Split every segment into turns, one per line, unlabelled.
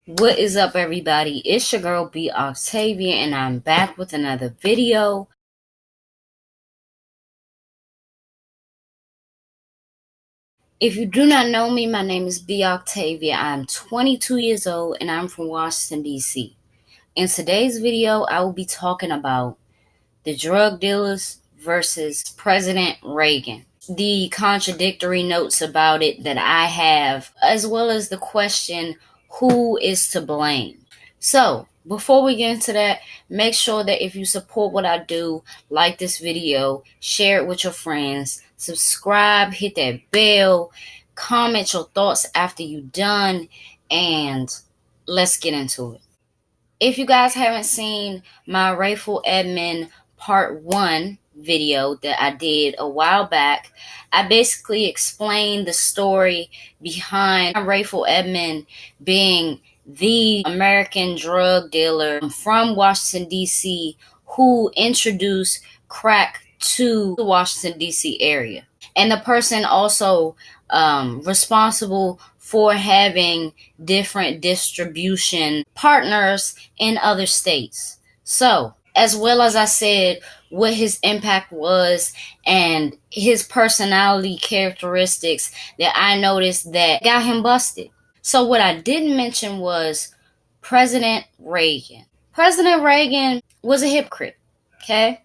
What is up, everybody? It's your girl B Octavia, and I'm back with another video. If you do not know me, my name is B Octavia. I'm 22 years old and I'm from Washington, D.C. In today's video, I will be talking about the drug dealers versus President Reagan. The contradictory notes about it that I have, as well as the question, who is to blame? So, before we get into that, make sure that if you support what I do, like this video, share it with your friends, subscribe, hit that bell, comment your thoughts after you're done, and let's get into it. If you guys haven't seen my Rayful Edmond part 1 video that I did a while back, I basically explained the story behind Rayful Edmond being the American drug dealer from Washington, D.C., who introduced crack to the Washington, D.C. area. And the person also responsible for having different distribution partners in other states. So, as well as I said, what his impact was and his personality characteristics that I noticed that got him busted. So, what I didn't mention was President Reagan. President Reagan was a hypocrite, okay?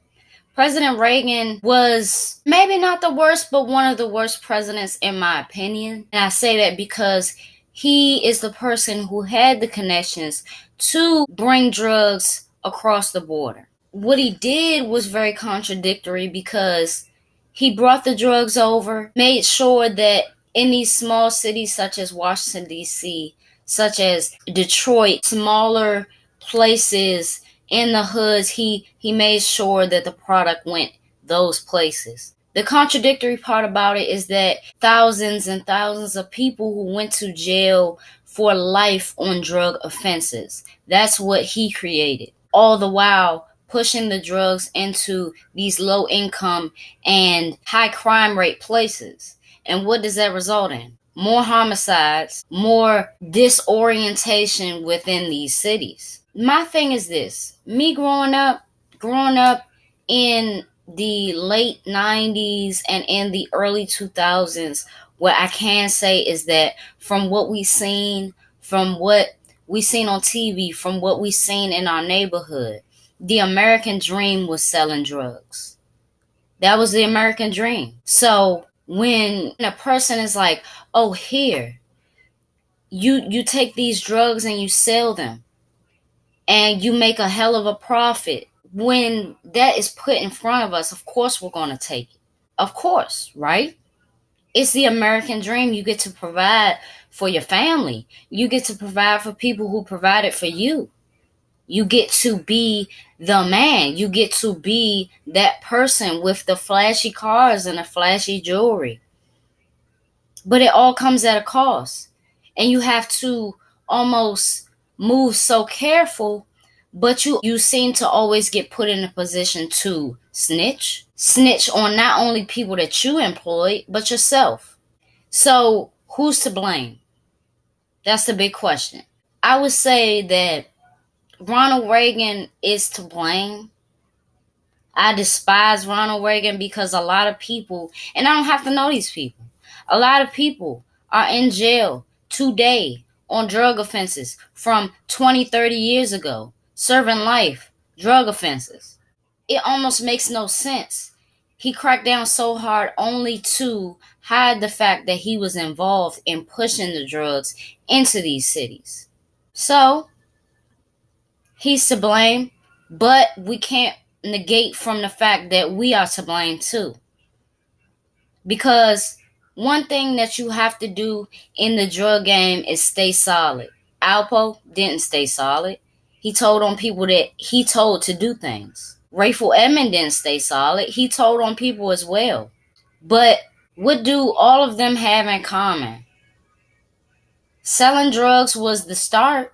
President Reagan was maybe not the worst, but one of the worst presidents in my opinion. And I say that because he is the person who had the connections to bring drugs across the border. What he did was very contradictory because he brought the drugs over, made sure that in these small cities such as Washington, D.C., such as Detroit, smaller places in the hoods, he made sure that the product went those places. The contradictory part about it is that thousands and thousands of people who went to jail for life on drug offenses. That's what he created. All the while pushing the drugs into these low income and high crime rate places. And what does that result in? More homicides, more disorientation within these cities. My thing is this: me growing up in the late 90s and in the early 2000s, what I can say is that from what we seen on TV, from what we seen in our neighborhood, the American dream was selling drugs. That was the American dream. So when a person is like, oh, here, you take these drugs and you sell them and you make a hell of a profit. When that is put in front of us, of course we're going to take it. Of course, right? It's the American dream. You get to provide for your family. You get to provide for people who provided for you. You get to be the man. You get to be that person with the flashy cars and the flashy jewelry. But it all comes at a cost. And you have to almost move so careful, but you seem to always get put in a position to snitch. Snitch on not only people that you employ, but yourself. So who's to blame? That's the big question. I would say that Ronald Reagan is to blame. I despise Ronald Reagan because a lot of people, and I don't have to know these people, a lot of people are in jail today on drug offenses from 20, 30 years ago, serving life, drug offenses. It almost makes no sense. He cracked down so hard only to hide the fact that he was involved in pushing the drugs into these cities. So, he's to blame, but we can't negate from the fact that we are to blame too. Because one thing that you have to do in the drug game is stay solid. Alpo didn't stay solid. He told on people that he told to do things. Rayful Edmond didn't stay solid. He told on people as well. But what do all of them have in common? Selling drugs was the start.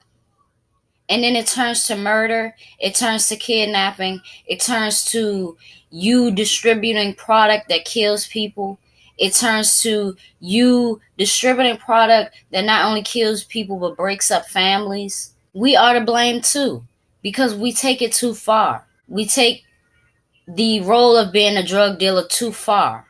And then it turns to murder, it turns to kidnapping, it turns to you distributing product that kills people, It turns to you distributing product that not only kills people but breaks up families. We are to blame too, because we take it too far. We take the role of being a drug dealer too far.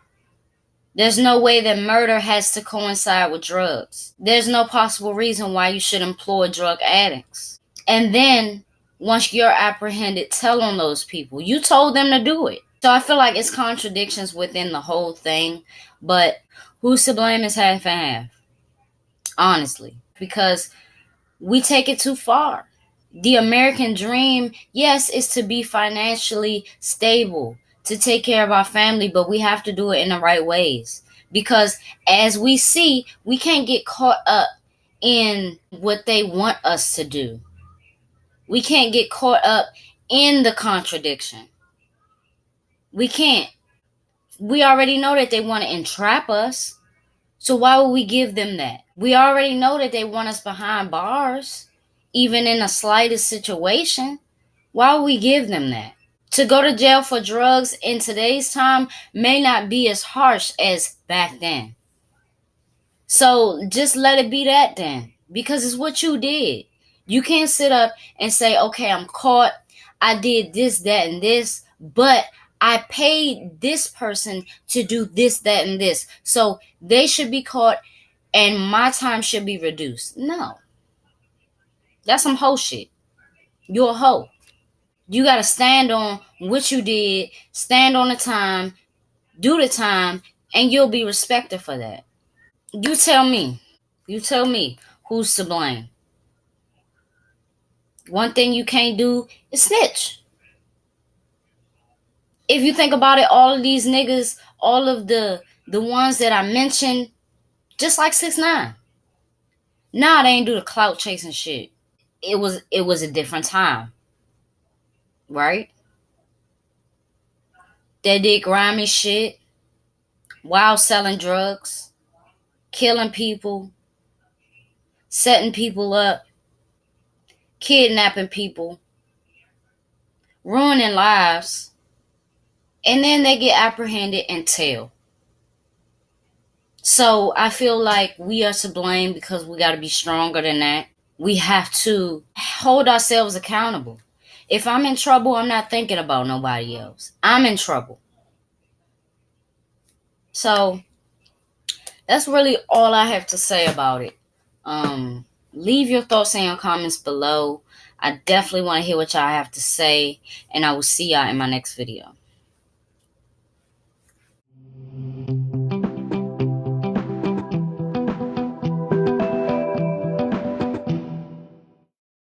There's no way that murder has to coincide with drugs. There's no possible reason why you should employ drug addicts. And then, once you're apprehended, tell on those people. You told them to do it. So I feel like it's contradictions within the whole thing. But who's to blame is half and half. Honestly. Because we take it too far. The American dream, yes, is to be financially stable, to take care of our family, but we have to do it in the right ways. Because as we see, we can't get caught up in what they want us to do. We can't get caught up in the contradiction. We can't. We already know that they want to entrap us. So why would we give them that? We already know that they want us behind bars, even in the slightest situation. Why would we give them that? To go to jail for drugs in today's time may not be as harsh as back then. So just let it be that then, because it's what you did. You can't sit up and say, okay, I'm caught. I did this, that, and this, but I paid this person to do this, that, and this. So they should be caught and my time should be reduced. No. That's some hoe shit. You're a hoe. You got to stand on what you did, stand on the time, do the time, and you'll be respected for that. You tell me who's to blame. One thing you can't do is snitch. If you think about it, all of these niggas, all of the ones that I mentioned, just like 6ix9ine. Nah, they ain't do the clout chasing shit. It was a different time. Right? They did grimy shit while selling drugs, killing people, setting people up, kidnapping people, ruining lives, and then they get apprehended and tell. So I feel like we are to blame because we got to be stronger than that. We have to hold ourselves accountable. If I'm in trouble, I'm not thinking about nobody else. I'm in trouble. So that's really all I have to say about it. Leave your thoughts in your comments below. I definitely want to hear what y'all have to say, and I will see y'all in my next video.